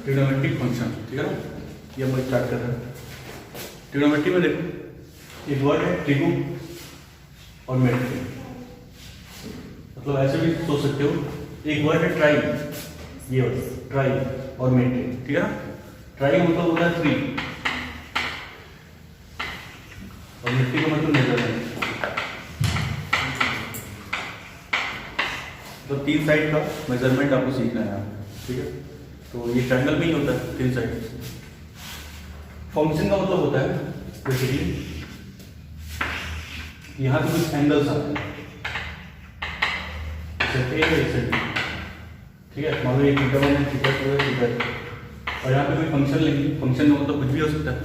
Trigonometric function, ठीक है ना। ये हम स्टार्ट कर रहे हैं। ट्रिग्नोमेट्री में देखो एक वर्ड है ट्रिगो और मेट्री, मतलब ऐसे भी सोच सकते हो। एक वर्ड है ट्राई, ये वर्ड ट्राई और मेट्री, ठीक है ना। ट्राई मतलब होता है 3 और मेट्री का मतलब मेजरमेंट, तो 3 साइड का मेजरमेंट आपको सीखना है, ठीक है। तो ये ट्रायंगल में ही होता है 3 साइड। फंक्शन का मतलब होता है बेसिकली यहाँ पे कुछ एंगल्स आते हैं, ठीक है। मान लो ये थीटा 1 है, थीटा 2 है, थीटा 3, और यहाँ पे कोई फंक्शन लेंगे। फंक्शन का मतलब कुछ भी हो सकता है,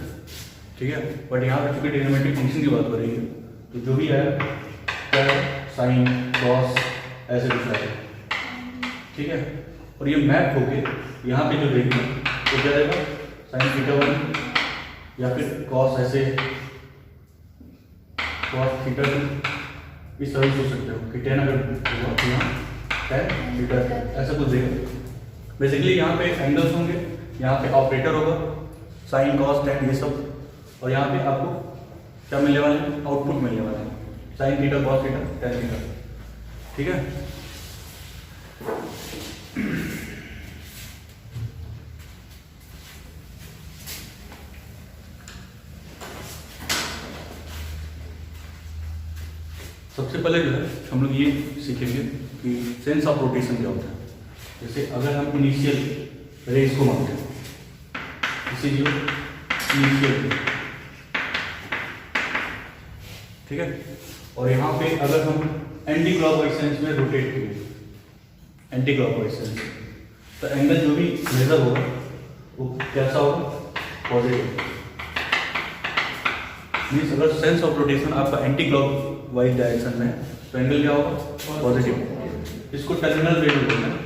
ठीक है। बट यहाँ पे चूंकि ट्रिग्नोमेट्रिक फंक्शन की बात हो रही है, तो जो भी है क्या है, साइन कॉस ऐसे कुछ है, ठीक है। और ये मैप होके यहाँ पे जो देखेंगे तो क्या रहेगा, साइन थीटा 1 या फिर कॉस ऐसे कॉस थीटा 2, इस तरह सोच सकते हो कि टेन अगर हुआ तो यहाँ टेन थीटा ऐसा कुछ देगा। बेसिकली यहाँ पे एंगल्स होंगे, यहाँ पे ऑपरेटर होगा साइन कॉस टेन ये सब, और यहाँ पे आपको क्या मिलने वाला है, आउटपुट मिलने वाला है, sine theta cos theta tan theta, ठीक है। सबसे पहले जो है हम लोग ये सीखेंगे कि सेंस ऑफ रोटेशन क्या होता है। जैसे अगर हम इनिशियल रेस को मानते हैं, इसे जो इनिशियल, ठीक है, और यहाँ पे अगर हम एंटी क्लॉकवाइज सेंस में रोटेट करें, एंटी क्लॉकवाइज सेंस, तो एंगल जो भी मेजर होगा वो कैसा होगा, पॉजिटिव। मीन्स अगर सेंस ऑफ रोटेशन आपका एंटी क्लॉकवाइज डायरेक्शन में है तो एंगल क्या होगा, पॉजिटिव। इसको टर्मिनल वेव बोलते हैं,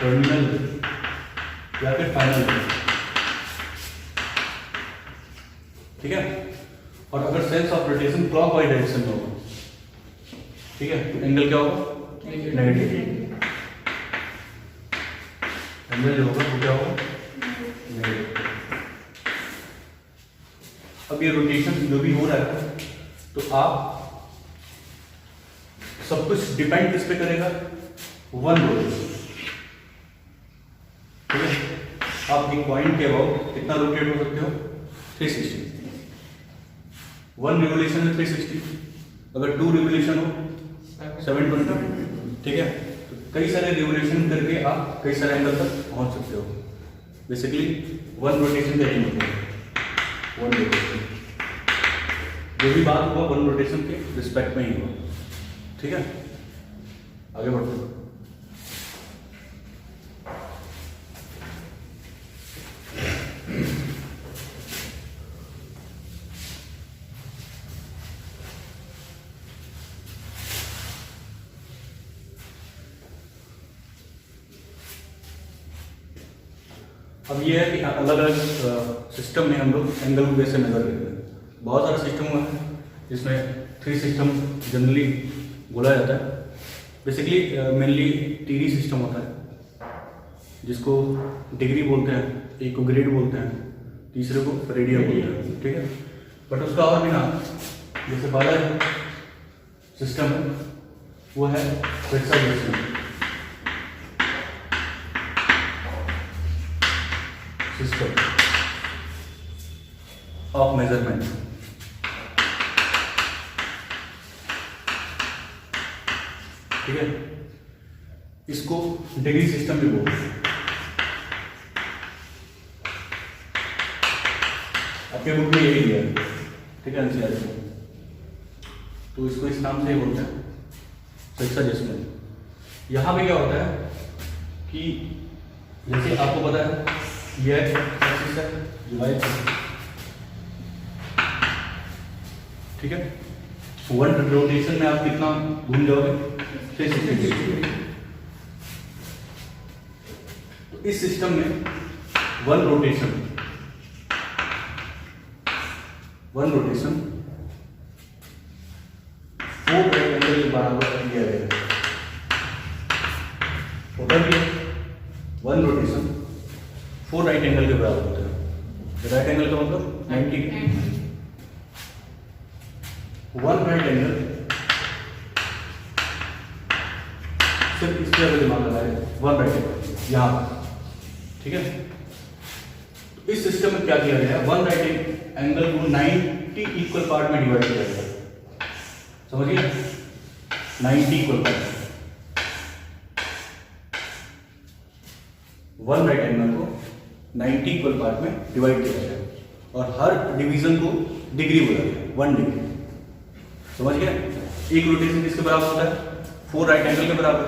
टर्मिनल वेव या फिर फाइनल वेव, ठीक है। और अगर sense of rotation clockwise direction में होगा, ठीक है, तो एंगल क्या होगा, नेगेटिव। एंगल जो होगा वो क्या होगा, नेगेटिव। अब ये रोटेशन जो भी हो रहा है तो आप सब कुछ डिपेंड किस पे करेगा, वन रोटेशन, ठीक है। आप एक पॉइंट के अबाउट कितना रोटेट हो सकते हो, 360। 1 रिवोल्यूशन में 360, अगर 2 रिवोल्यूशन हो 720, ठीक है। तो कई सारे रिवोल्यूशन करके आप कई सारे एंगल तक पहुंच सकते हो। बेसिकली 1 रोटेशन का एम होता है, 1 रोटेशन, जो भी बात हुआ 1 रोटेशन के रिस्पेक्ट में ही हुआ, ठीक है। आगे बढ़ते हैं। अब ये है कि अलग अलग सिस्टम में हम लोग एंगल को कैसे मेजर करते हैं। बहुत सारे सिस्टम हुआ है जिसमें 3 सिस्टम जनरली बोला जाता है। बेसिकली मेनली टीडी सिस्टम होता है, जिसको डिग्री बोलते हैं, एक को ग्रेड बोलते हैं, तीसरे को रेडियन बोलते हैं, ठीक है। बट उसका और भी नाम, जैसे पहला सिस्टम है वो है हेक्साडेसिमल सिस्टम ऑफ मेजरमेंट, ठीक है। इसको डिग्री सिस्टम भी बोलते हैं। आपके बुक में यही है, ठीक है, एनसीईआरटी में, तो इसको इस नाम से ही बोलते हैं, हेक्साडेसिमल। यहाँ पे क्या होता है कि जैसे आपको पता है यह एक्सिस है, डिवाइड, ठीक है। 1 रोटेशन में आप कितना घूम जाओगे, 360 डिग्री, इस सिस्टम में वन रोटेशन 4 राइट एंगल के बराबर किया गया होता है। 1 रोटेशन 4 राइट एंगल के बराबर होता है। राइट एंगल का मतलब 90। 1 राइट एंगल सिर्फ इसके अगर दिमाग लगाए 1 राइट एंगल यहाँ पर, ठीक है। तो इस सिस्टम में क्या किया गया है, 1 राइट एंगल को 90 इक्वल पार्ट में डिवाइड किया गया, समझिए 90 इक्वल पार्ट। 1 राइट एंगल को 90 इक्वल पार्ट में डिवाइड किया गया और हर डिवीजन को डिग्री बोला गया, 1 डिग्री, समझ गए। एक रोटेशन किसके बराबर होता है, 4 राइट एंगल के बराबर।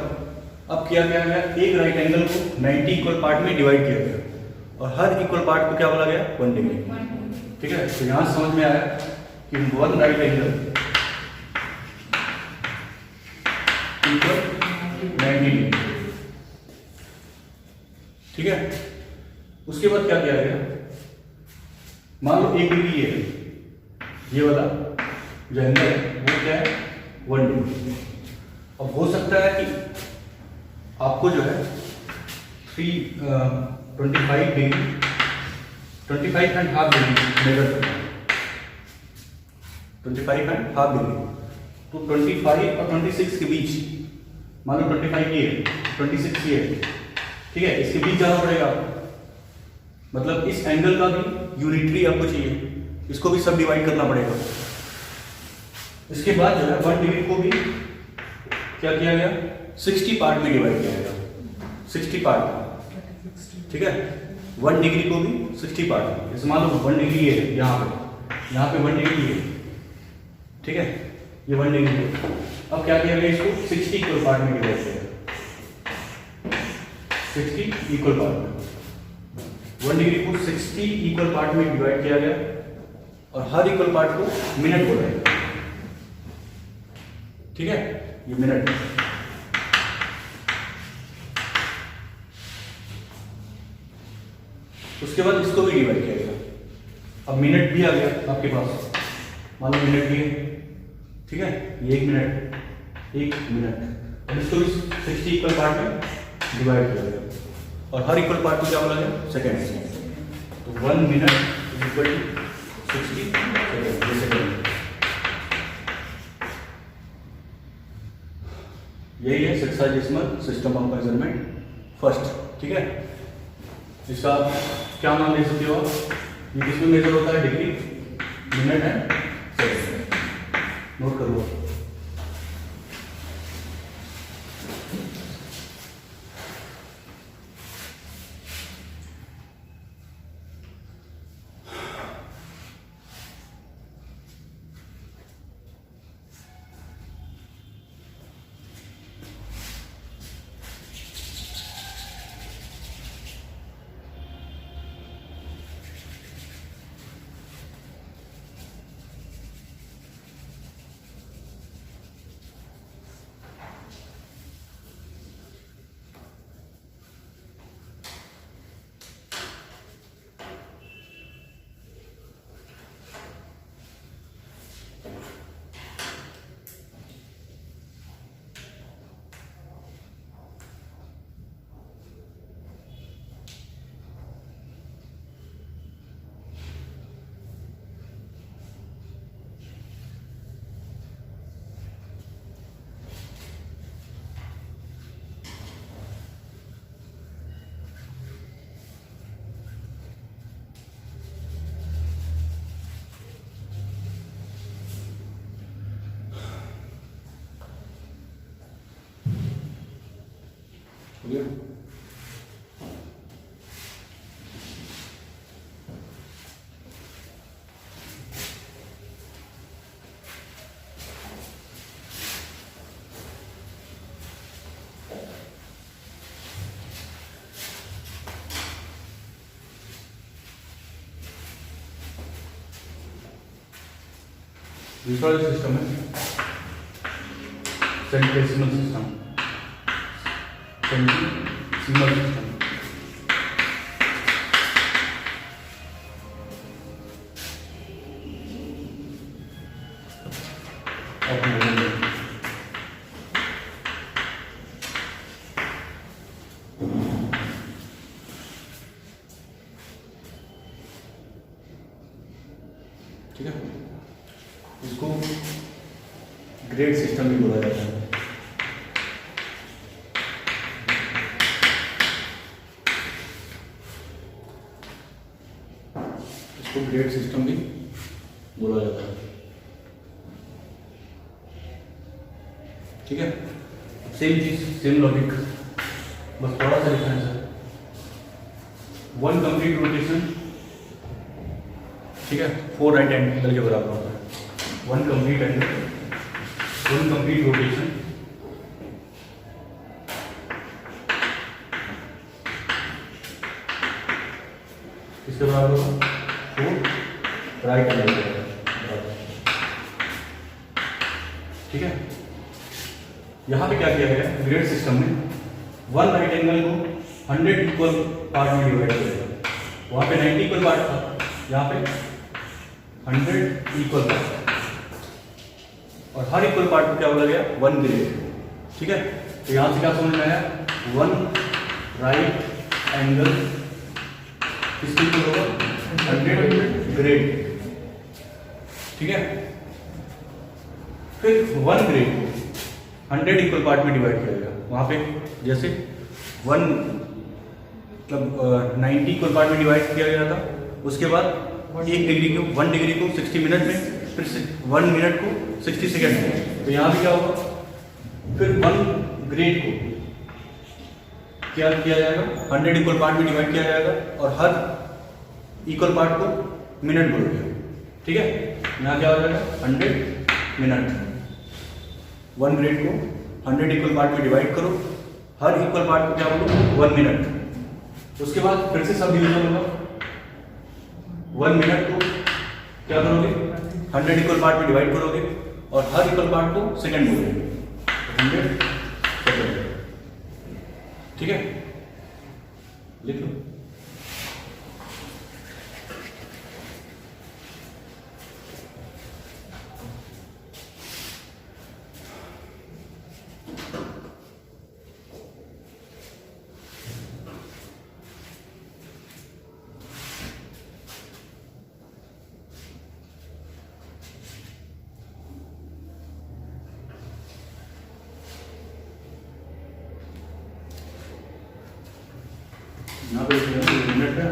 अब क्या किया गया, एक राइट एंगल को 90 इक्वल पार्ट में डिवाइड किया गया और हर इक्वल पार्ट को क्या बोला गया, 1 डिग्री, ठीक है। तो यहां समझ में आया कि 1 राइट एंगल इक्वल 90 डिग्री, ठीक है। उसके बाद क्या किया गया, मान लो 1 डिग्री ये वाला जो एंगल है वो क्या है, 1 डिग्री। अब हो सकता है कि आपको जो है 25 डिग्री 25.5 डिग्री मेजर करना है, 25.5 डिग्री। तो 25 और 26 के बीच, मान लो 25 ये है, 26 ये है, ठीक है, इसके बीच जाना पड़ेगा आपको। मतलब इस एंगल का भी यूनिटरी आपको चाहिए, इसको भी सब डिवाइड करना पड़ेगा। इसके बाद जो है 1 डिग्री को भी क्या किया गया, 60 पार्ट में डिवाइड किया गया, 60 पार्ट, ठीक है। 1 डिग्री को भी 60 पार्ट, जैसे मान लो 1 डिग्री है यहाँ पे 1 डिग्री है, ठीक है, ये 1 डिग्री है। अब क्या किया गया, इसको 60 इक्वल पार्ट में डिवाइड किया गया, 60 इक्वल पार्ट में। 1 डिग्री को 60 इक्वल पार्ट में डिवाइड किया गया और हर इक्वल पार्ट को मिनट बोला गया, ठीक है, ये मिनट। उसके बाद इसको भी डिवाइड किया गया। अब मिनट भी आ गया आपके पास, मान लो मिनट भी है, ठीक है, ये 1 मिनट 1 मिनट। अब इसको भी 60 इक्वल पार्ट में डिवाइड किया गया और हर इक्वल पार्ट को क्या बोला गया, सेकेंड। तो 1 minute is equal to 60 second. यही है sexadecimal system of measurement first, ठीक है। इसका क्या नाम दे सकते हो आप, ये किसमें मेजर होता है, degree, minute and second, note कर लो। क्लियर? दूसरा जो सिस्टम है सेंटिडेसिमल सिस्टम, सेंटिडेसिमल सिस्टम। ग्रेड सिस्टम भी बोला जाता है। इसको ग्रेड सिस्टम भी बोला जाता है। ठीक है, सेम चीज सेम लॉजिक, बस थोड़ा सा डिफरेंस है। वन कंप्लीट रोटेशन, ठीक है, 4 राइट एंगल के बराबर होता है। One complete angle, one complete rotation किसके बराबर होगा? 4 राइट एंगल के बराबर। ठीक है, यहां पे क्या किया गया है ग्रेड सिस्टम में, वन राइट एंगल को 100 इक्वल पार्ट में डिवाइड करेगा। वहां पे 90 इक्वल पार्ट था, यहाँ पे 100 इक्वल पार्ट, और हर इक्वल पार्ट को क्या बोला गया? 1 ग्रेड। ठीक है, तो यहां से क्या समझ में आया? 1 राइट एंगल किसके इक्वल होगा? 100 ग्रेड। ठीक है, फिर 1 ग्रेड को 100 इक्वल पार्ट में डिवाइड किया गया। वहां पे जैसे 1 मतलब 90 इक्वल पार्ट में डिवाइड किया गया था, उसके बाद 1 डिग्री को 1 डिग्री को 60 मिनट में, फिर 1 मिनट को 60 सेकेंड में। तो यहाँ भी क्या होगा? फिर 1 ग्रेड को क्या किया जाएगा? 100 इक्वल पार्ट में डिवाइड किया जाएगा, और हर इक्वल पार्ट को मिनट बोलोगे। ठीक है, यहाँ क्या हो जाएगा? 100 मिनट। 1 ग्रेड को 100 इक्वल पार्ट में डिवाइड करो, हर इक्वल पार्ट को क्या बोलो? 1 मिनट। उसके बाद फिर से सब डिवीजन होगा। 1 मिनट को क्या करोगे? 100 इक्वल पार्ट में डिवाइड करोगे, और हर इक्वल पार्ट को सेकंड बोलोगे, 100 सेकंड। ठीक है, लिख लो। यहाँ पे मिनट है,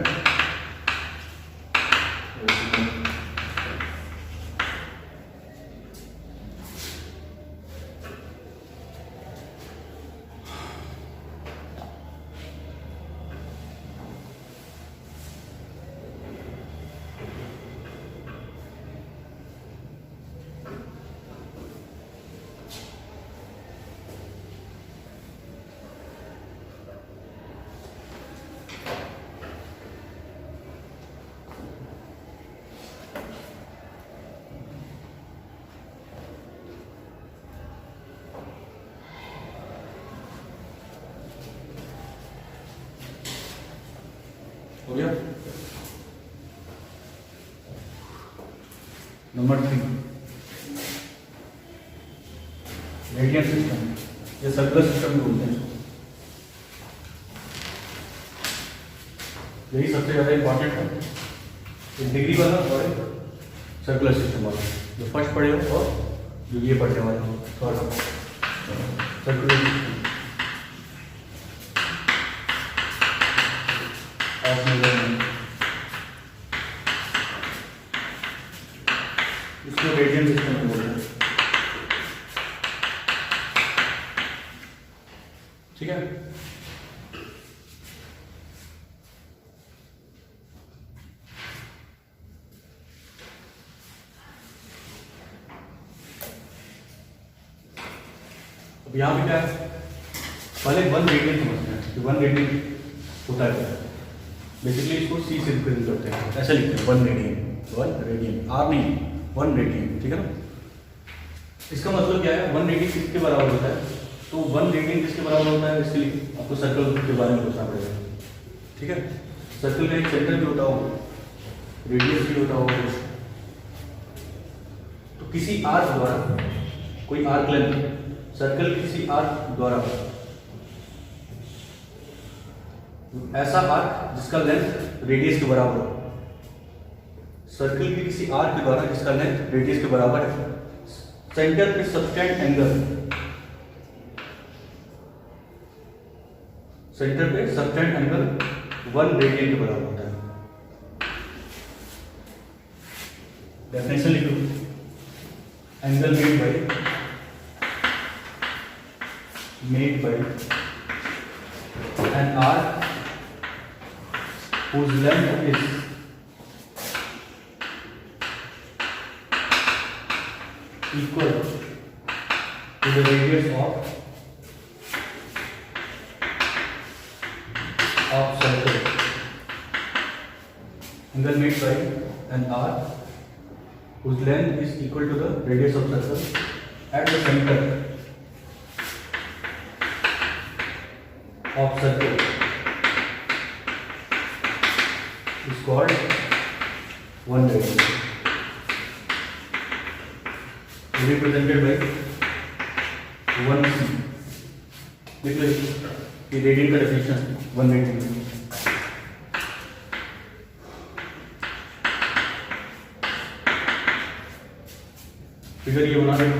हो गया। नंबर 3, रेडियन सिस्टम, ये सर्कुलर सिस्टम भी बोलते हैं। यही सबसे ज्यादा इंपॉर्टेंट है, एक डिग्री वाला और एक सर्कुलर सिस्टम वाला, जो फर्स्ट पढ़े हो और जो ये पढ़ने वाले हो। थर्ड सर्कुलर सिस्टम, इसको रेडियन सिस्टम में बोलते हैं। ठीक है, अब यहाँ पे क्या है? पहले 1 रेडियन समझते हैं कि 1 रेडियन होता है क्या। बेसिकली इसको C से रिप्रेजेंट करते हैं, ऐसा लिखते हैं 1 रेडियन, 1 रेडियन, R नहीं, 1 रेडियन। ठीक है ना, इसका मतलब क्या है? 1 रेडियन किसके बराबर होता है? तो 1 रेडियन किसके बराबर होता है? इसके लिए आपको सर्कल के बारे में सोचना पड़ेगा। ठीक है, सर्कल में एक सेंटर भी होता होगा, रेडियस भी होता होगा। तो किसी आर्क द्वारा, कोई आर्क लेंथ, सर्कल किसी आर्क द्वारा, ऐसा आर्क जिसका लेंथ रेडियस के बराबर हो, सर्कल के किसी आर्क के द्वारा जिसका लेंथ रेडियस के बराबर है, सेंटर पे सबटेंड एंगल, सेंटर पे सबटेंड एंगल 1 रेडियन के बराबर होता है। डेफिनेशन लिखो, angle made by an arc whose length is equal to the radius of circle. Angle made by an arc whose length is equal to the radius of circle at the center of circle is called 1 radian. Represented by 1c. देखो ये radian का definition 1 radian. Figure ये बना रहे हो,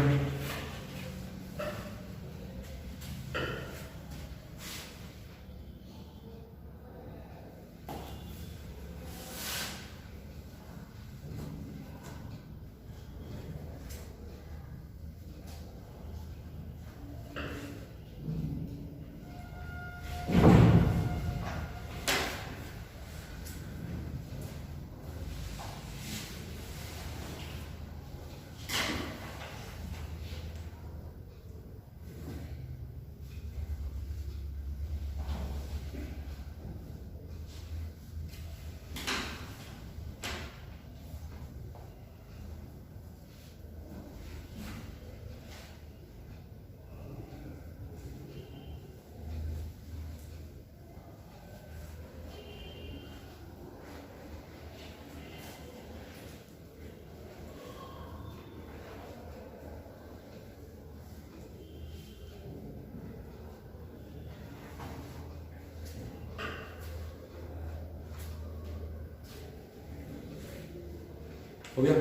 हो गया।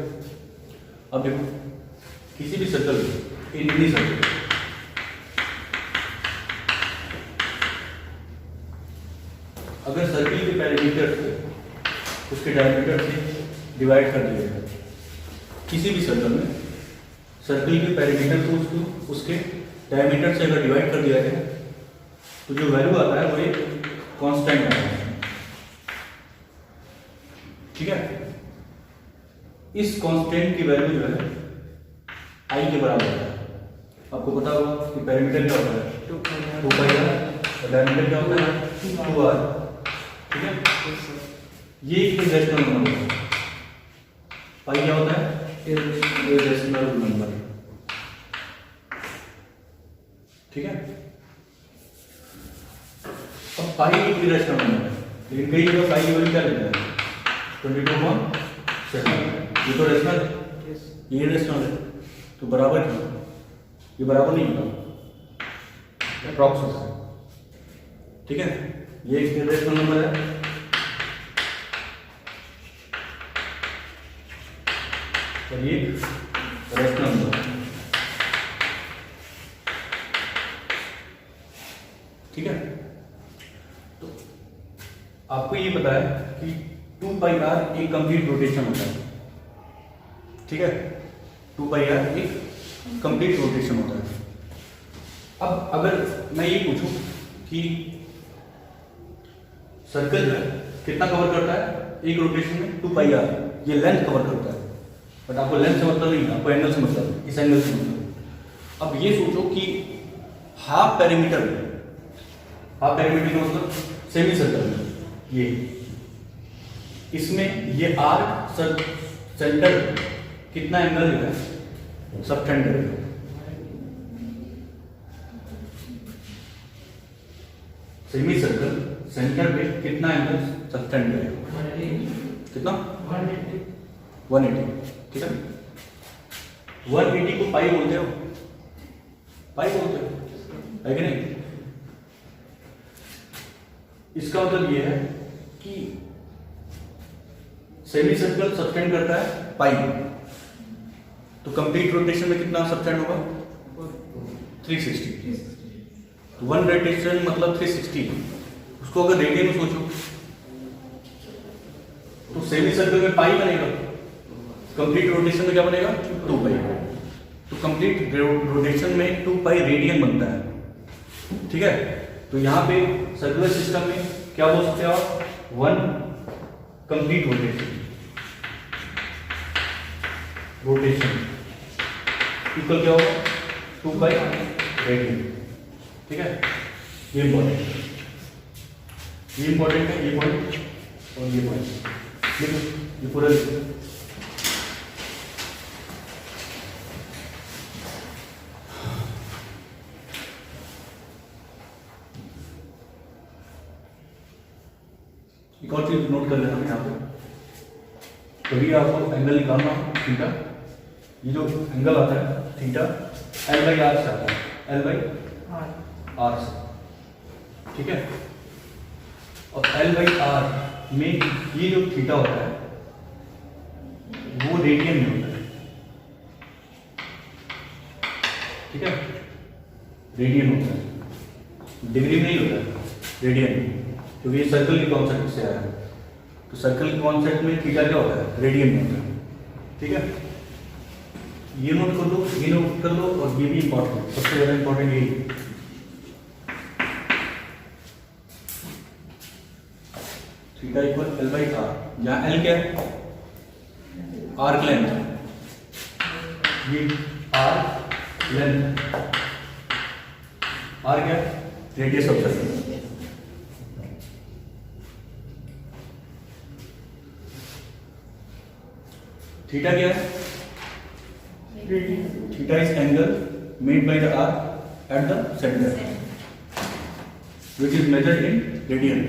अब देखो किसी भी सर्कल में एनी सर्कल अगर सर्कल के पैरामीटर को उसके डायमीटर से डिवाइड कर दिया जाए, किसी भी सर्कल में सर्कल के पैरामीटर को उसके डायमीटर से अगर डिवाइड कर दिया जाए तो जो वैल्यू आता है वो एक कांस्टेंट आता है। ठीक है, इस कांस्टेंट की वैल्यू जो है आई के बराबर है। आपको पता होगा कि पैरामीटर क्या होता है 2 पाई आर और डायमीटर क्या होता है 2 आर। ठीक है, ये एक इरेशनल नंबर है। पाई क्या होता है इरेशनल नंबर। ठीक है, अब पाई एक इरेशनल नंबर है, लेकिन कई जगह पाई की वैल्यू क्या लेता है 22.7। ये तो रेशनल है, ये रेशनल है, तो बराबर क्यों? ये बराबर नहीं होता, अप्रॉक्स होता है। ठीक है, ये एक रेशनल नंबर है, और ये रेशनल नंबर है। ठीक है, तो आपको ये पता है कि 2 पाई आर एक कंप्लीट रोटेशन होता है। ठीक है, 2 पाई आर एक कंप्लीट रोटेशन होता है। अब अगर मैं ये पूछूं कि सर्कल जो है कितना कवर करता है एक रोटेशन में 2 पाई आर, ये लेंथ कवर करता है, बट आपको लेंथ से मतलब नहीं, आपको एंगल से मतलब है, इस एंगल से मतलब। अब ये सोचो कि हाफ पेरीमीटर का मतलब सेमी सर्कल में ये इसमें ये आर्क सेंटर कितना एंगल जो है सबटेंड करेगा। सेमी सर्कल सेंटर पे कितना एंगल सबटेंड करेगा? कितना? 180। ठीक है, 180 को पाई बोलते हो, पाई बोलते हो, है कि नहीं? इसका मतलब ये है कि सेमी सर्कल सबटेंड करता है पाई, तो कंप्लीट रोटेशन में कितना सबटेंड होगा? 360। तो 1 रोटेशन मतलब 360। उसको अगर रेडियन में सोचो तो सेमी सर्कल में पाई बनेगा, कंप्लीट रोटेशन में क्या बनेगा? 2 पाई। तो कंप्लीट रोटेशन में 2 पाई रेडियन बनता है। ठीक है, तो यहां पे सर्कुलर सिस्टम में क्या बोल सकते हो आप? 1 कंप्लीट रोटेशन इक्वल क्या होगा? 2 पाई रेडियन। ठीक है, ये इंपॉर्टेंट है, ये इंपॉर्टेंट है, ये पॉइंट और ये पॉइंट लिखो, ये पूरा लिखो। एक और चीज नोट कर लेना यहाँ पे, कभी आपको एंगल निकालना हो थीटा, ये जो एंगल आता है थीटा L/R से आता है, L/R से। ठीक है, और L/R में ये जो थीटा होता है वो रेडियन में होता है। ठीक है, रेडियन होता है, डिग्री में नहीं होता है, रेडियन में, क्योंकि ये सर्कल के कॉन्सेप्ट से आया है। तो सर्कल के कॉन्सेप्ट में थीटा क्या होता है? रेडियन में होता है। ठीक है, ये नोट कर लो, ये नोट कर लो, और ये भी इंपॉर्टेंट, सबसे ज्यादा इंपॉर्टेंट यही। थीटा इक्वल L/R, जहां L क्या है? आर्क लेंथ, ये आर्क लेंथ, आर क्या? Radius of circle. थीटा क्या है? Theta is angle made by the arc at the centre which is measured in radian.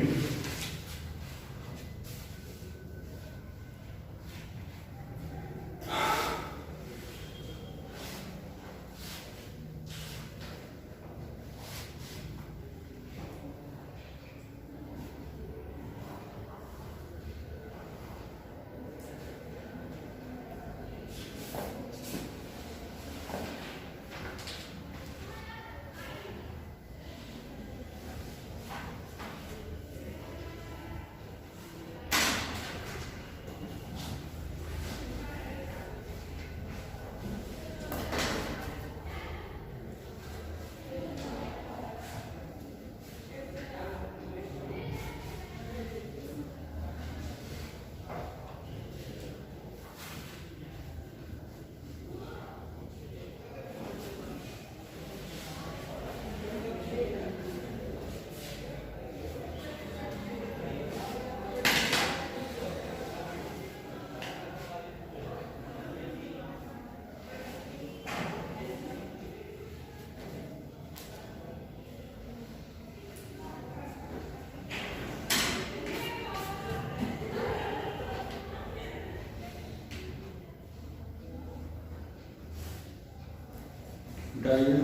Dial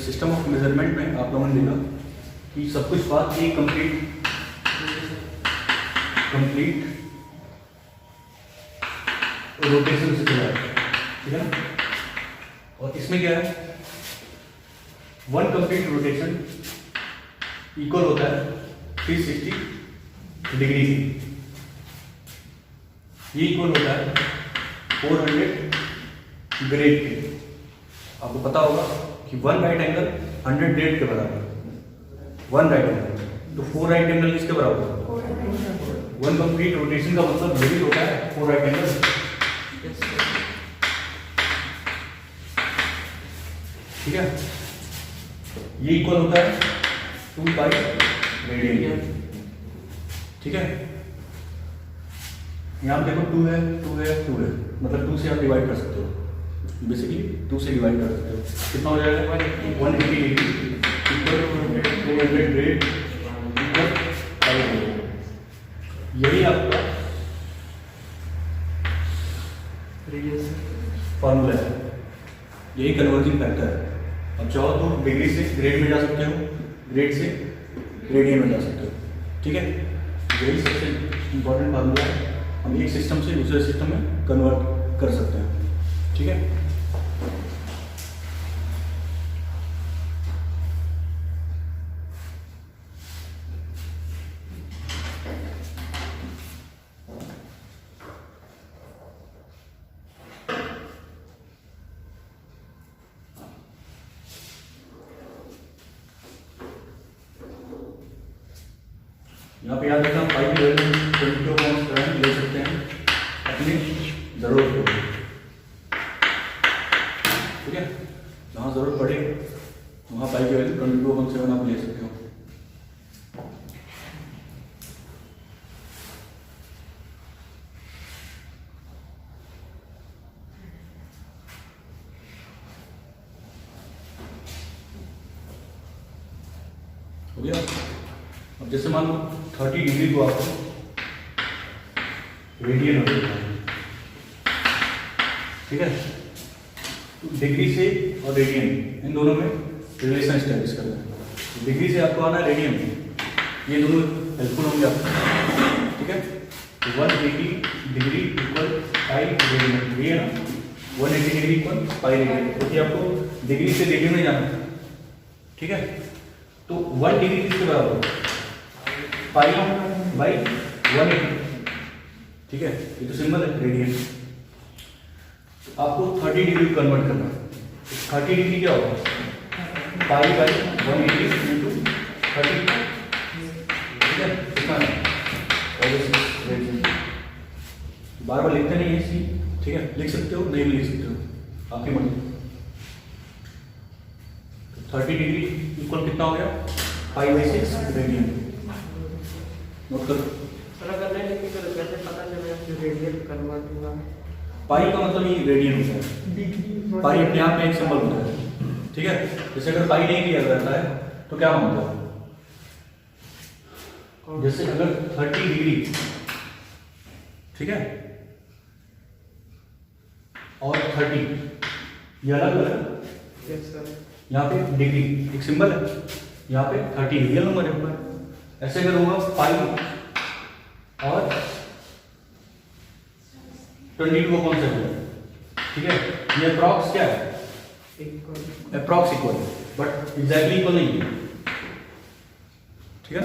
system of measurement में आप लोगों ने देखा कि सब कुछ बात एक कंप्लीट रोटेशन से चला है। ठीक है ना, और इसमें क्या है? 1 कंप्लीट रोटेशन इक्वल होता है 360 डिग्री की, ये इक्वल होता है 400 ग्रेड के। आपको पता होगा कि 1 राइट एंगल 100 ग्रेड के बराबर, 1 राइट एंगल, तो 4 राइट एंगल किसके बराबर? 1 कंप्लीट रोटेशन का मतलब यही होता है 4 राइट एंगल। ठीक है, ये इक्वल होता है 2 पाई रेडियन। ठीक है, यहां देखो 2 है, 2 है, 2 है, मतलब 2 से आप डिवाइड कर सकते हो। बेसिकली 2 से डिवाइड कर सकते हो। कितना हो जाएगा 180 डिग्री इक्वल 200 ग्रेड इक्वल 500। यही आपका फॉर्मूला है, यही कन्वर्जिंग फैक्टर है। अब चाहो तो डिग्री से ग्रेड में जा सकते हो, ग्रेड से रेडियन में जा सकते हो, ठीक है। यही सबसे इम्पोर्टेंट फार्मूला है, हम एक सिस्टम से दूसरे सिस्टम में कन्वर्ट कर सकते हैं, ठीक है। यहाँ पे याद रखना 5 की वैल्यू 22 ले सकते हैं अपनी ज़रूरत को, ठीक है। जहाँ ज़रूरत पड़े वहाँ 5 की वैल्यू 22.7 आप ले सकते हो। हो गया। अब जैसे मान लो 30 डिग्री को आपको रेडियन हो जाता है, ठीक है। तो डिग्री से और रेडियन इन दोनों में रिलेशन एस्टैब्लिश करना है। डिग्री से आपको आना रेडियन, ये दोनों हेल्पफुल होंगे आपको, ठीक है। तो 180 डिग्री इक्वल 5 रेडियन, ये है ना 180 डिग्री इक्वल 5 रेडियन, क्योंकि आपको डिग्री से रेडियन में जाना है, ठीक है। तो 1 डिग्री किसके बराबर है? पाई बाई 180, ठीक है। ये तो सिंबल है रेडियन। तो आपको 30 डिग्री कन्वर्ट करना है। 30 डिग्री क्या होगा? पाई बाई 180 इंटू 30, ठीक है। कितना है? बार बार लिखते नहीं है सी, ठीक है। लिख सकते हो, नहीं भी लिख सकते हो, आपकी मर्जी। 30 डिग्री इक्वल कितना हो गया? 5/6 रेडियन। नोट करो। पाई का मतलब ये रेडियन होता है, पाई अपने आप में एक सिंबल होता है, ठीक है। जैसे अगर पाई नहीं किया जाता है तो क्या होता है? जैसे अगर 30 डिग्री, ठीक है, और 30 ये अलग अलग, यहाँ पे डिग्री एक सिंबल है, यहाँ पे 30 रियल नंबर है। ऐसे अगर होगा पाई और 22.7, ठीक है। ये अप्रॉक्स क्या है? Approx equal, but exactly equal नहीं है, ठीक है।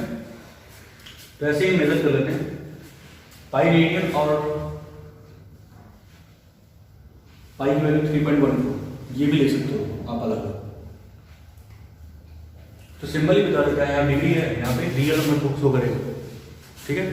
तो ऐसे ही मेजर कर लेते हैं पाई रेडियन और पाई की वैल्यू 3.12, ये भी ले सकते हो आप अलग। तो सिंबल ही बता देता है, यहाँ डिग्री है, यहाँ पे रियल नंबर को शो करेगा, ठीक है।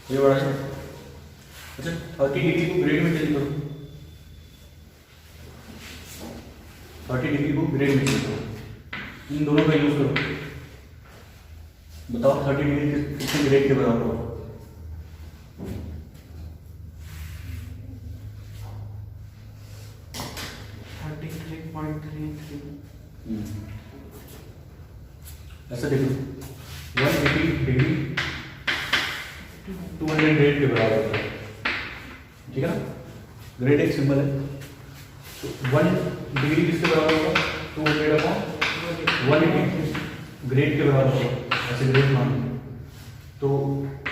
ये बड़ा है। अच्छा 30 डिग्री को ग्रेड में चेंज करो, 30 डिग्री को ग्रेड में चेंज करो, इन दोनों का यूज करो। बताओ 30 डिग्री किसके ग्रेड के बराबर होगा? ऐसा देखो 180 डिग्री 200 ग्रेड के बराबर होता है, ठीक है ना। ग्रेड एक सिंबल है, तो 1 डिग्री किसके बराबर होगा? 200/180 ग्रेड के बराबर होगा, ऐसे ग्रेड मान। तो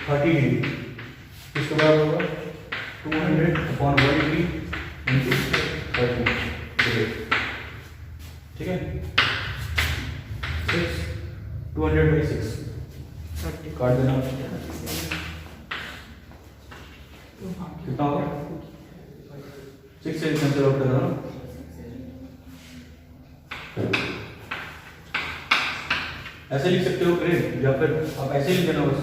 30 डिग्री किसके बराबर होगा? 200/180 इंटू 30 ग्रेड, ठीक है। 6 200/6 काट देना, कितना होगा? 6 से कैंसिल आउट कर देना। ऐसे लिख सकते हो ग्रेड, या फिर आप ऐसे ही लिख देना बस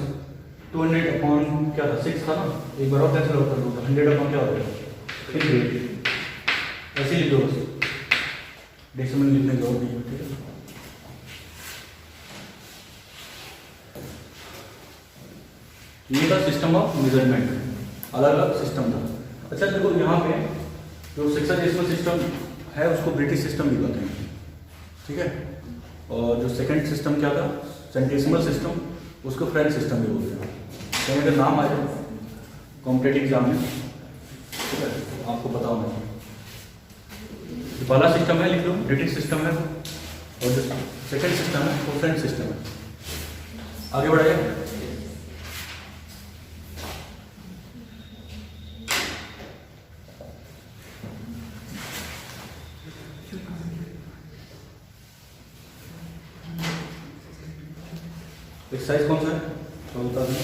200 अपॉन क्या था 6 था ना, एक बार और कैंसिल आउट कर दो, 100 अपॉन क्या हो जाएगा 3 ऐसे लिख दो बस, डेसिमल लिखने की जरूरत नहीं है, ठीक है। ये था सिस्टम ऑफ मेजरमेंट, अलग अलग सिस्टम था। अच्छा देखो यहाँ पे जो सेक्साडेसिमल सिस्टम है उसको ब्रिटिश सिस्टम भी कहते हैं, ठीक है। और जो सेकंड सिस्टम क्या था सेंटेसिमल सिस्टम, उसको फ्रेंच सिस्टम भी बोलते हैं। तो मेरा नाम आ जाए कॉम्पिटेटिव एग्जाम में, ठीक है, आपको पता होना चाहिए। जो पहला सिस्टम है लिख लो ब्रिटिश सिस्टम है, और जो सेकंड सिस्टम है वो फ्रेंच सिस्टम है। आगे बढ़ाइए। एक्सरसाइज कौन सा है तो बता दें।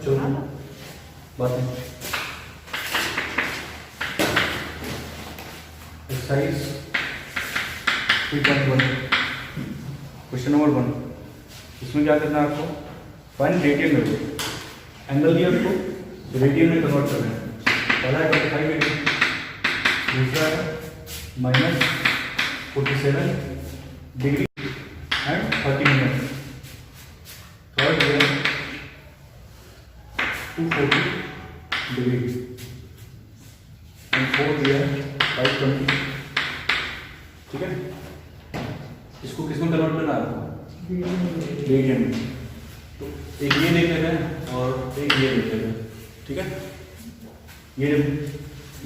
चलो बात है एक्सरसाइज 3.1 क्वेश्चन नंबर 1। इसमें क्या करना है आपको, फाइंड रेडियन में एंगल दिया आपको रेडियन में कन्वर्ट करना है। पहला है 25 रेडियन, दूसरा है -47 डिग्री एंड 30 मिनट, थर्ड है 240 डिग्री एंड फोर्थ है 520, ठीक है। इसको किस में कन्वर्ट करना है आपको, रेडियन में। तो एक ये देख लेते हैं और एक ये देख लेते हैं, ठीक है। ये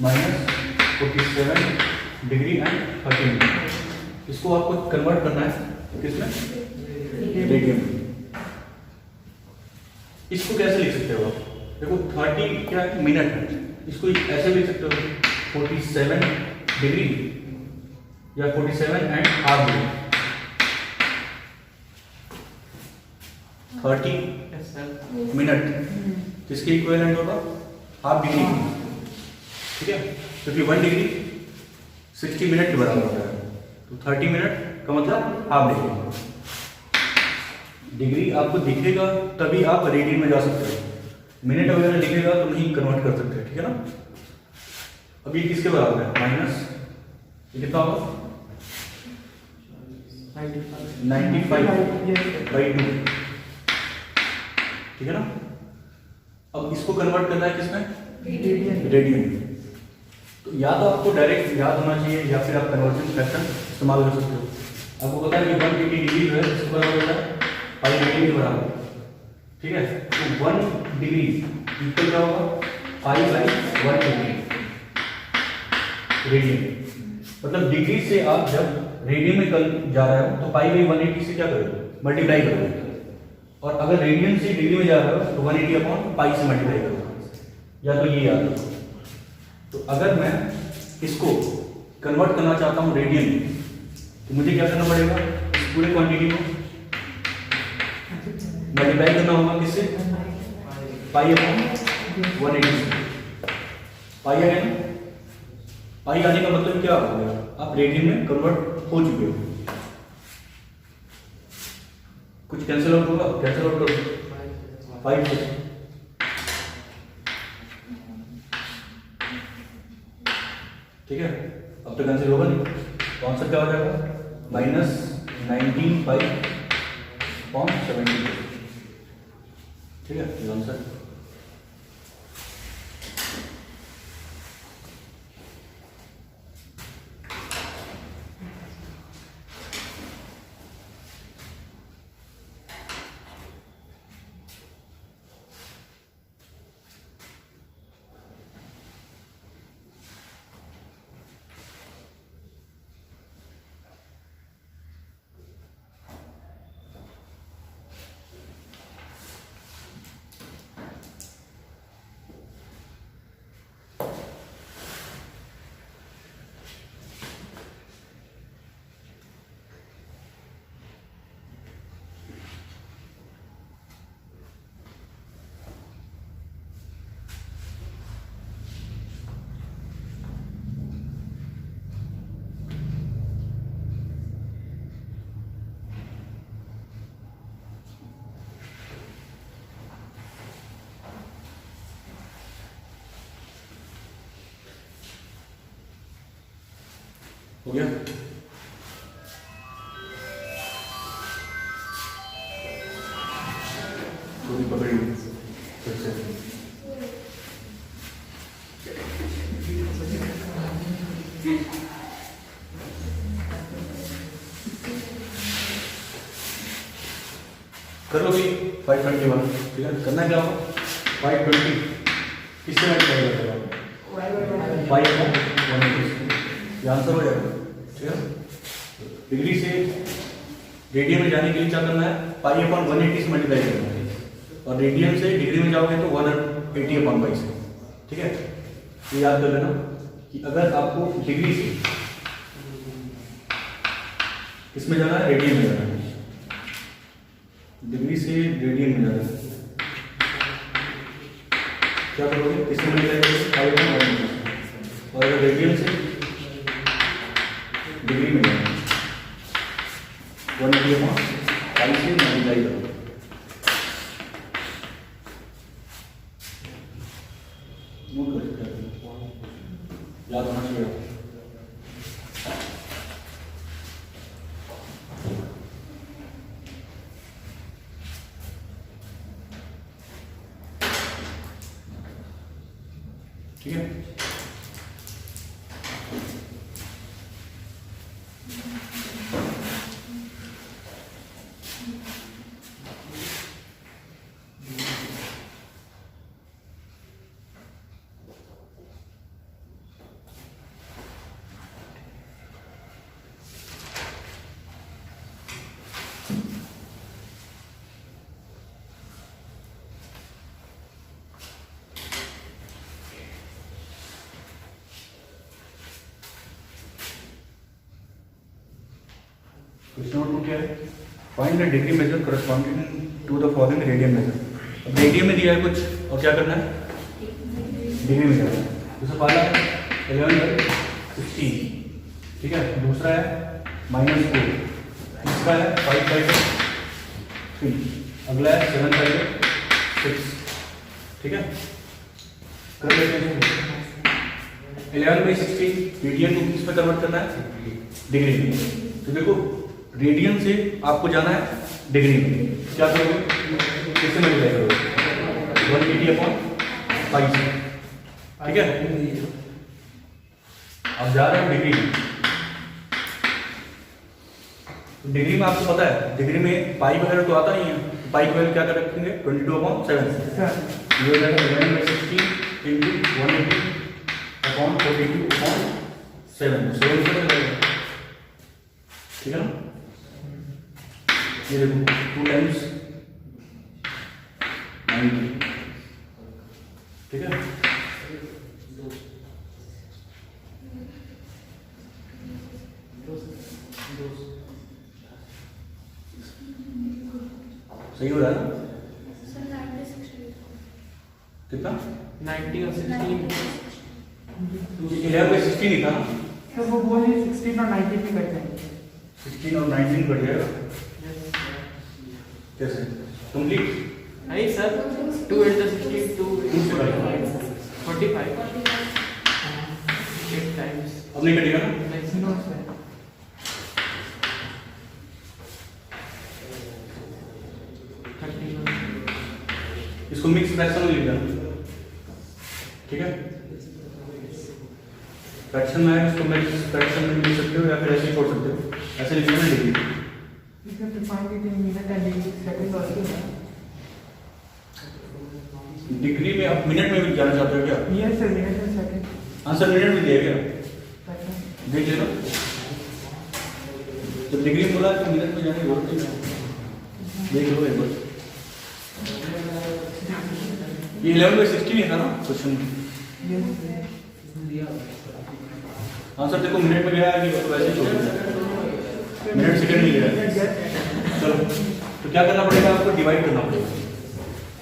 -47 डिग्री एंड 30 मिनट, इसको आपको कन्वर्ट करना है किसमें, रेडियन में। इसको कैसे लिख सकते हो आप, देखो 30 क्या मिनट है, इसको ऐसे लिख सकते हो 47 डिग्री या 47 एंड हाफ डिग्री, 30 मिनट जिसके इक्विवेलेंट होगा हाफ डिग्री, ठीक है। क्योंकि 1 डिग्री 60 मिनट के बराबर होता है, तो 30 मिनट का मतलब हाफ डिग्री। डिग्री आपको दिखेगा तभी आप रेडियन में जा सकते हो, मिनट वगैरह दिखेगा तो नहीं कन्वर्ट कर सकते, ठीक है ना। अभी किसके बराबर है, माइनस ये कितना होगा 95/2, ठीक है ना। अब इसको कन्वर्ट करना है किसमें, रेडियन। तो या तो आपको डायरेक्ट याद होना चाहिए या फिर आप कन्वर्जन फैक्टर इस्तेमाल कर सकते हो। आपको पता है कि 180 डिग्री जो है इसके बराबर होता है पाई रेडियन के बराबर, ठीक है। तो 1 डिग्री इक्वल क्या होगा पाई/1 डिग्री रेडियन। मतलब डिग्री से आप जब रेडियन में कल जा रहे हो तो पाई/180 से क्या करोगे, मल्टीप्लाई करोगे। और अगर रेडियन से डिग्री में जा रहे हो तो 180 अपॉन पाई से मल्टीप्लाई करोगे, या तो ये याद रखो। तो अगर मैं इसको कन्वर्ट करना चाहता हूँ रेडियन में, तो मुझे क्या करना पड़ेगा, इस पूरे क्वांटिटी को मल्टीप्लाई करना होगा किससे, पाई अपॉन 180। पाई आ गया ना, पाई आने का मतलब क्या हो गया, आप रेडियन में कन्वर्ट हो चुके हो। कुछ कैंसिल आउट होगा, कैंसिल आउट करो 5 से, ठीक है। अब तो कैंसिल होगा नहीं, तो आंसर क्या हो जाएगा -19/70, ठीक है ये आंसर। हो गया। पूरी पकड़ी फिर से करो भी 521। ठीक है, करना क्या होगा 520 किससे मल्टीप्लाई करेगा 5/180। ये आंसर हो जाएगा। ठीक है, डिग्री से रेडियन में जाने के लिए क्या करना है π/180 से मल्टीप्लाई करना है, और रेडियन से डिग्री में जाओगे तो 180/π से। ठीक है, ये याद कर लेना कि अगर आपको डिग्री से किसमें जाना है रेडियन में जाना है, डिग्री से रेडियन में जाना है, क्या करोगे किसमें मल्टीप्लाई करोगे π/180, और अगर रेडियन से डिग्री में जाना है 180/π से मल्टीप्लाई करोगे। याद होना चाहिए। ठीक है, क्वेश्चन नंबर 2 क्या है, find the degree measure corresponding to the following radian measure. अब रेडियन में दिया है कुछ और क्या करना है डिग्री में जाना है। दूसरा पहला है 11/16। ठीक है, दूसरा है -4, तीसरा है 5/3, अगला है 7/6। ठीक है, कर लेते हैं 11/16 रेडियन को किस में कन्वर्ट करना है डिग्री में। तो देखो रेडियन से आपको जाना है डिग्री में, क्या करोगे किससे मल्टीप्लाई करोगे 180/π से। ठीक है, अब जा रहे हैं डिग्री में। डिग्री में आपको पता है डिग्री में पाई वगैरह तो आता नहीं है, पाई की वैल्यू क्या कर रखेंगे 22/7 से। ये हो जाएगा 11/16 × 180/42/7। ठीक है ना, ये देखो 2 टाइम्स 90। ठीक है, सही हो रहा है ना कितना 90 और 16 11/16 ही था ना, तो वो बोले 16 और 19 भी कट जाएंगे। 16 और 19 कट जाएगा कैसे कंप्लीट नहीं सर 2 × 16 2 × 45 8 टाइम्स अब नहीं कटेगा ना। मैक्सिमम है। इसको मिक्स फ्रैक्शन में लिख देना। ठीक है, फ्रैक्शन में है इसको मिक्स फ्रैक्शन में लिख सकते हो या फिर ऐसे ही छोड़ सकते हो, ऐसे लिख देना डिग्री। इसमें तो find it in minute and second also है। डिग्री में आप मिनट में भी जाना चाहते हो क्या? Yes sir minute and second answer minute में दिया क्या देख लेना। जब डिग्री में बोला तो मिनट में जाने की जरूरत नहीं है, देख लो एक बार। ये 11/16 था ना क्वेश्चन। आंसर देखो मिनट में गया है कि तो वैसे छोड़ दिया, मिनट सेकंड में गया। चलो तो क्या करना पड़ेगा आपको डिवाइड करना पड़ेगा।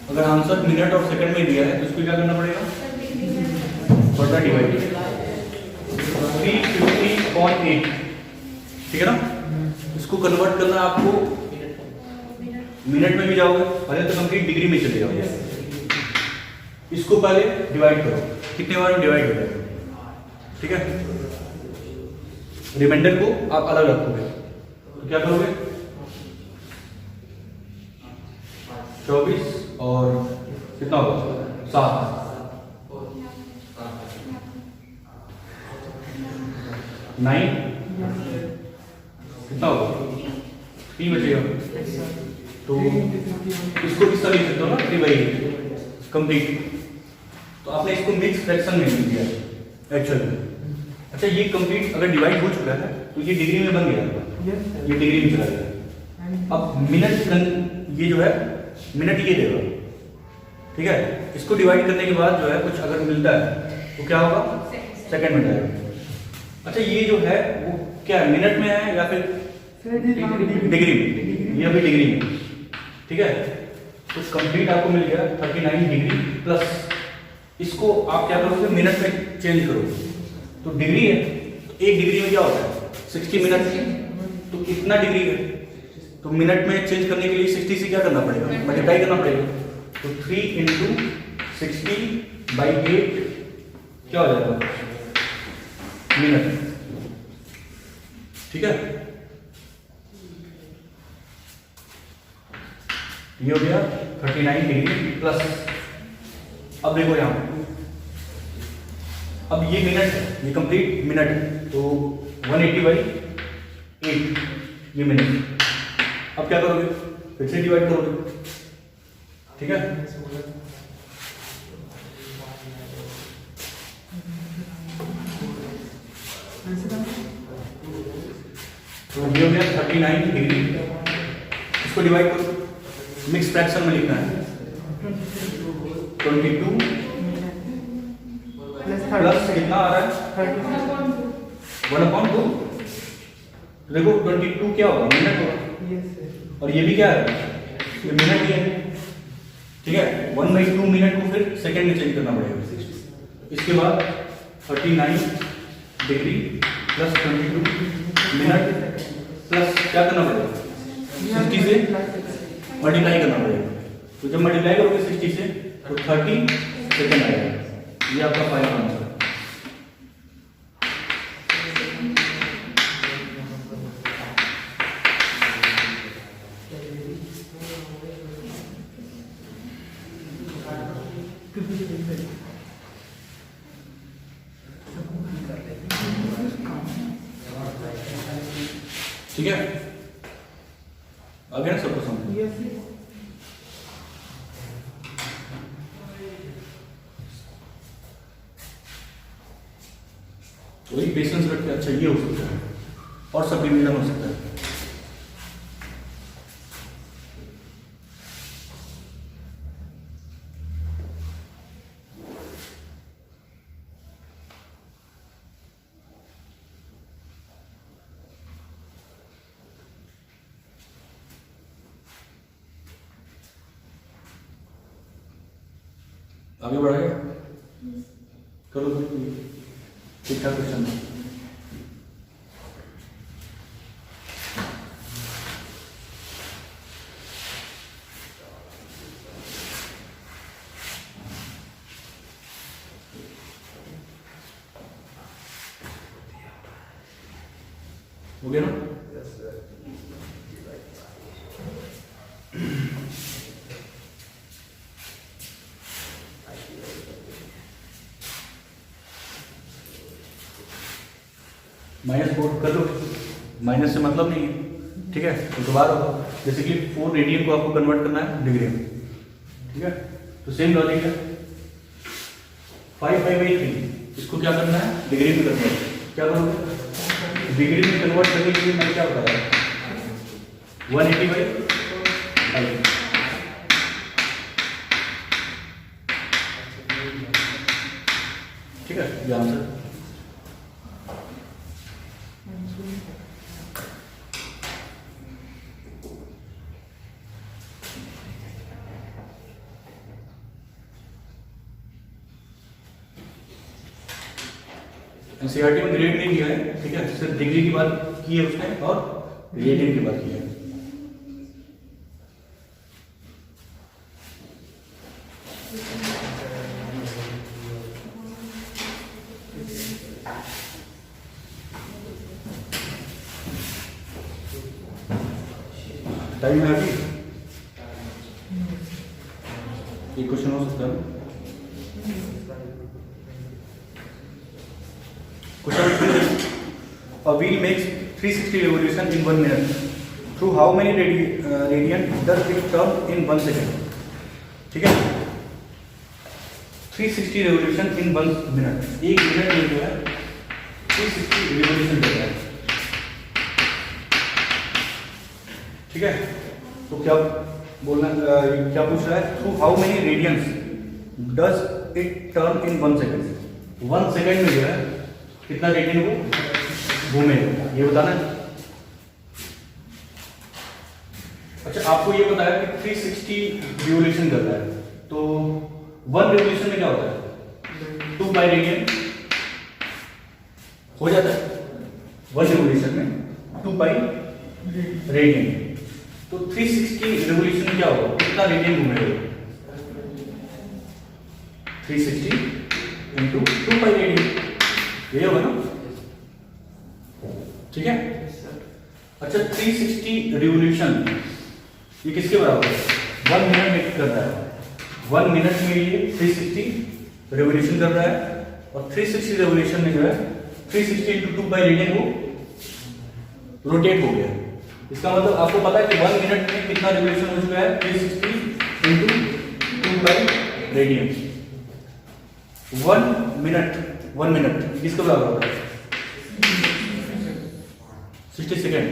अगर आंसर मिनट और सेकंड में दिया है तो इसको क्या करना पड़ेगा बटा डिवाइड 350/8। ठीक है ना, इसको कन्वर्ट करना आपको मिनट में भी जाओगे पहले तो कंप्लीट डिग्री में चले जाओगे। इसको पहले डिवाइड करो, कितने बार में डिवाइड हो जाएगा। ठीक है, रिमाइंडर को आप अलग रखोगे। तो क्या करोगे, 24 और कितना होगा 7, 9 कितना होगा 3 बचेगा। तो इसको किस तरह लिख सकते हो ना 3/8 कंप्लीट। तो आपने इसको मिक्स फ्रैक्शन में लिख दिया एक्चुअल में। अच्छा ये कंप्लीट अगर डिवाइड हो चुका है तो ये डिग्री में बन गया, ये डिग्री में चला गया। अब मिनट ये जो है मिनट ये देगा, ठीक है। इसको डिवाइड करने के बाद जो है कुछ अगर मिलता है तो क्या होगा सेकंड में जाएगा। अच्छा ये जो है वो क्या है मिनट में है या फिर डिग्री में, ये अभी डिग्री में, ठीक है। तो कंप्लीट आपको मिल गया 39 डिग्री प्लस इसको आप क्या करोगे मिनट में चेंज करोगे। तो डिग्री है तो 1 डिग्री में क्या होता है 60 मिनट, तो कितना डिग्री है तो मिनट में चेंज करने के लिए 60 से क्या करना पड़ेगा मल्टीप्लाई करना पड़ेगा। तो 3 × 60/8 क्या हो जाएगा मिनट, ठीक है। ये हो गया 39 डिग्री प्लस। अब देखो यहां अब ये मिनट है, ये कंप्लीट मिनट है तो 180/8 ये मिनट। अब क्या करोगे फिर से डिवाइड करोगे, ठीक है। तो ये हो गया 39 डिग्री, इसको डिवाइड करो, मिक्स फ्रैक्शन में लिखना है 22 प्लस कितना आ रहा है 1/2। देखो 22 क्या होगा मिनट होगा और ये भी क्या है ये मिनट ही है, ठीक है। 1/2 मिनट को फिर सेकंड में चेंज करना पड़ेगा। इसके बाद 39 डिग्री प्लस 22 मिनट प्लस क्या करना पड़ेगा 60 से मल्टीप्लाई करना पड़ेगा। तो जब मल्टीप्लाई करोगे 60 से तो 30 सेकंड आएगा। ये आपका फाइनल आंसर है। ठीक है आ गया सबको समझ। वही पेशेंस रख के अच्छा ये हो सकता है और सब डिवीजन हो सकता है। आगे बढ़ाएगा करो ठीक ठाक क्वेश्चन हो गया ना। माइनस 4 कर लो, माइनस से मतलब नहीं है, ठीक है। तो दोबारा होगा जैसे कि 4 रेडियन को आपको कन्वर्ट करना है डिग्री में, ठीक है। तो सेम लॉजिक है 5/3 इसको क्या करना है डिग्री में करना है। क्या करोगे डिग्री में कन्वर्ट करने के लिए मैं क्या बताया 180/5 ठीक है। ये आंसर एनसीईआरटी में ग्रेड नहीं दिया है, ठीक है। सिर्फ डिग्री की बात की है उसने और रिएटेड की बात की है। टाइम है अभी, ये क्वेश्चन हो सकता है। Question, a wheel makes 360 revolution in 1 minute. Through how many radian does it turn in 1 second? ठीक है, 360 revolution in 1 minute, 1 मिनट में जो है 360 revolution कर रहा है। ठीक है, तो क्या बोलना, क्या पूछ रहा है? Through how many radians does it turn in 1 second? 1 second में जो है कितना रेडियन वो घूमेगा, ये बताना है। अच्छा, आपको ये बताया कि 360 रिवोल्यूशन कर रहा है, तो 1 रिवोल्यूशन में क्या होता है? 2 पाई रेडियन हो जाता है 1 रिवोल्यूशन में 2 पाई रेडियन। तो 360 रिवोल्यूशन में क्या होगा, कितना रेडियन घूमेगा? 360 इंटू 2 पाई रेडियन, ये होगा ना? ठीक है। अच्छा, 360 रिवोल्यूशन ये किसके बराबर है? 1 मिनट में कर रहा है, 1 मिनट में ये 360 रिवोल्यूशन कर रहा है, और 360 रिवोल्यूशन में जो है 360 इंटू 2 पाई रेडियन वो रोटेट हो गया। इसका मतलब आपको पता है कि 1 मिनट में कितना रिवोल्यूशन हो चुका है? 360 इंटू 2 पाई रेडियन। 1 मिनट किसके बराबर होता है? 60 सेकेंड।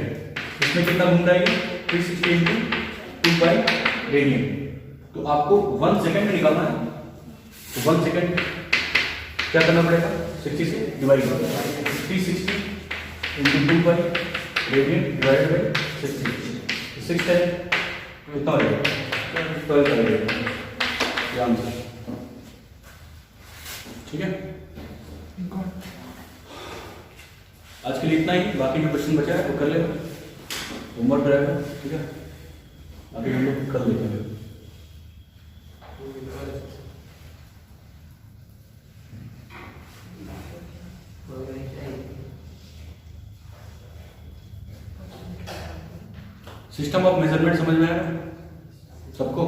इसमें कितना घूम रहा है? 360 इंटू 2 पाई रेडियन। तो आपको 1 सेकेंड में निकालना है, तो 1 सेकेंड क्या करना पड़ेगा? 60 से डिवाइड करना है, 360 into 2 pi radian divide by 60, 6 है कितना हो जाएगा? 12 का रेडियन, ये आंसर। ठीक है, आज के लिए इतना ही। बाकी जो क्वेश्चन बचा है वो कर लेना, होमवर्क रहेगा। ठीक है, अभी हम लोग कर लेते हैं। सिस्टम ऑफ मेजरमेंट समझ में आया सबको?